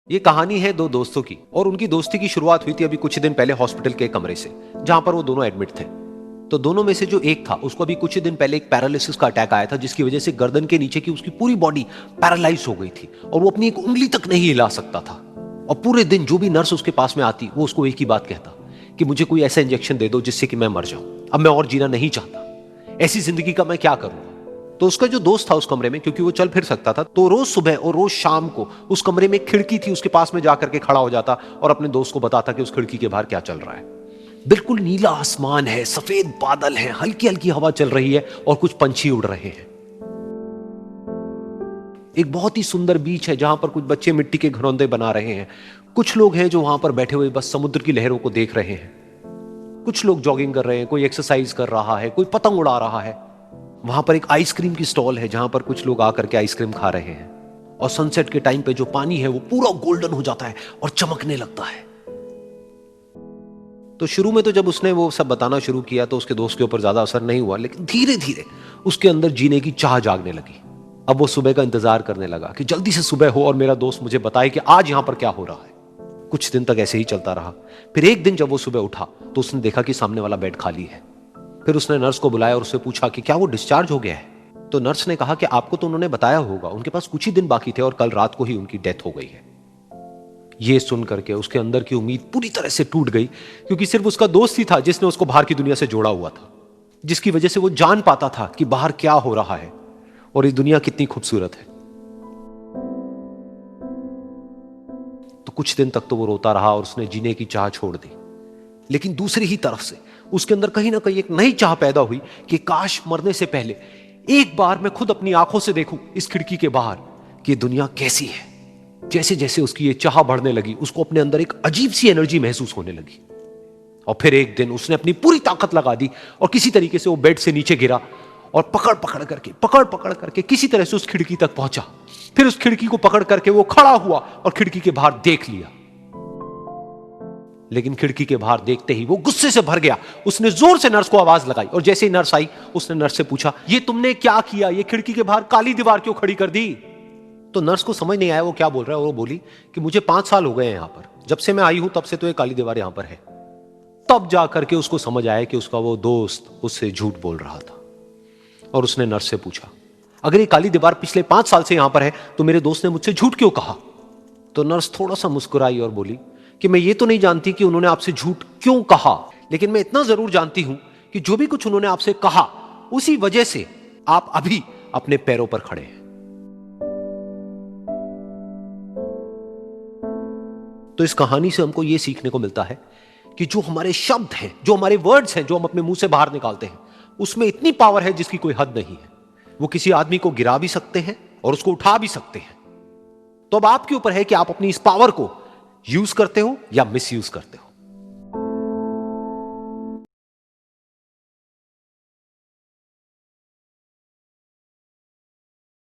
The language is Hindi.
ये कहानी है दो दोस्तों की और उनकी दोस्ती की शुरुआत हुई थी अभी कुछ दिन पहले हॉस्पिटल के कमरे से, जहां पर वो दोनों एडमिट थे। तो दोनों में से जो एक था उसको अभी कुछ दिन पहले एक पैरालिसिस का अटैक आया था, जिसकी वजह से गर्दन के नीचे की उसकी पूरी बॉडी पैरालाइज हो गई थी और वो अपनी एक उंगली तक नहीं हिला सकता था। और पूरे दिन जो भी नर्स उसके पास में आती वो उसको एक ही बात कहता कि मुझे कोई ऐसा इंजेक्शन दे दो जिससे कि मैं मर जाऊं, अब मैं और जीना नहीं चाहता, ऐसी जिंदगी का मैं क्या करूंगा। तो उसका जो दोस्त था उस कमरे में, क्योंकि वो चल फिर सकता था, तो रोज सुबह और रोज शाम को उस कमरे में एक खिड़की थी, उसके पास में जाकर के खड़ा हो जाता और अपने दोस्त को बताता कि उस खिड़की के बाहर क्या चल रहा है। बिल्कुल नीला आसमान है, सफेद बादल है, हल्की हल्की हवा चल रही है और कुछ पंछी उड़ रहे हैं। एक बहुत ही सुंदर बीच है जहां पर कुछ बच्चे मिट्टी के घरौंदे बना रहे हैं। कुछ लोग हैं जो वहां पर बैठे हुए बस समुद्र की लहरों को देख रहे हैं। कुछ लोग जॉगिंग कर रहे हैं, कोई एक्सरसाइज कर रहा है, कोई पतंग उड़ा रहा है। वहां पर एक आइसक्रीम की स्टॉल है जहां पर कुछ लोग आकर के आइसक्रीम खा रहे हैं। और सनसेट के टाइम पे जो पानी है वो पूरा गोल्डन हो जाता है और चमकने लगता है। तो शुरू में तो जब उसने वो सब बताना शुरू किया तो उसके दोस्त के ऊपर ज्यादा असर नहीं हुआ, लेकिन धीरे धीरे उसके अंदर जीने की चाह जागने लगी। अब वो सुबह का इंतजार करने लगा कि जल्दी से सुबह हो और मेरा दोस्त मुझे बताए कि आज यहां पर क्या हो रहा है। कुछ दिन तक ऐसे ही चलता रहा। फिर एक दिन जब वो सुबह उठा तो उसने देखा कि सामने वाला बेड खाली है। फिर उसने नर्स को बुलाया और उससे पूछा कि क्या वो डिस्चार्ज हो गया है। तो नर्स ने कहा कि आपको तो उन्होंने बताया होगा, उनके पास कुछ ही दिन बाकी थे और कल रात को ही उनकी डेथ हो गई है। ये सुन करके उसके अंदर की उम्मीद पूरी तरह से टूट गई, क्योंकि सिर्फ उसका दोस्त ही था जिसने उसको बाहर की दुनिया से जोड़ा हुआ था, जिसकी वजह से वो जान पाता था कि बाहर क्या हो रहा है और ये दुनिया कितनी खूबसूरत है। तो कुछ दिन तक तो वो रोता रहा और उसने जीने की चाह छोड़ दी। लेकिन दूसरी ही तरफ से उसके अंदर कहीं ना कहीं एक नई चाह पैदा हुई कि काश मरने से पहले एक बार मैं खुद अपनी आंखों से देखूं इस खिड़की के बाहर कि ये दुनिया कैसी है। जैसे जैसे उसकी ये चाह बढ़ने लगी, उसको अपने अंदर एक अजीब सी एनर्जी महसूस होने लगी। और फिर एक दिन उसने अपनी पूरी ताकत लगा दी और किसी तरीके से वो बेड से नीचे गिरा और पकड़ पकड़ करके किसी तरह से उस खिड़की तक पहुंचा। फिर उस खिड़की को पकड़ करके वो खड़ा हुआ और खिड़की के बाहर देख लिया। लेकिन खिड़की के बाहर देखते ही वो गुस्से से भर गया। उसने जोर से नर्स को आवाज लगाई और जैसे ही नर्स आई उसने नर्स से पूछा, ये तुमने क्या किया, ये खिड़की के बाहर काली दीवार क्यों खड़ी कर दी। तो नर्स को समझ नहीं आया वो क्या बोल रहा है और वो बोली कि मुझे 5 साल हो गए हैं यहां पर, जब से मैं आई हूं तब से तो ये काली दीवार यहां पर है। तब जाकर के उसको समझ आया कि उसका वो दोस्त उससे झूठ बोल रहा था। और उसने नर्स से पूछा, अगर ये काली दीवार पिछले 5 साल से यहां पर है तो मेरे दोस्त ने मुझसे झूठ क्यों कहा। तो नर्स थोड़ा सा मुस्कुराई और बोली कि मैं ये तो नहीं जानती कि उन्होंने आपसे झूठ क्यों कहा, लेकिन मैं इतना जरूर जानती हूं कि जो भी कुछ उन्होंने आपसे कहा उसी वजह से आप अभी अपने पैरों पर खड़े हैं। तो इस कहानी से हमको यह सीखने को मिलता है कि जो हमारे शब्द हैं, जो हमारे वर्ड्स हैं, जो हम अपने मुंह से बाहर निकालते हैं, उसमें इतनी पावर है जिसकी कोई हद नहीं है। वो किसी आदमी को गिरा भी सकते हैं और उसको उठा भी सकते हैं। तो अब आपके ऊपर है कि आप अपनी इस पावर को यूज करते हो या मिस यूज करते हो।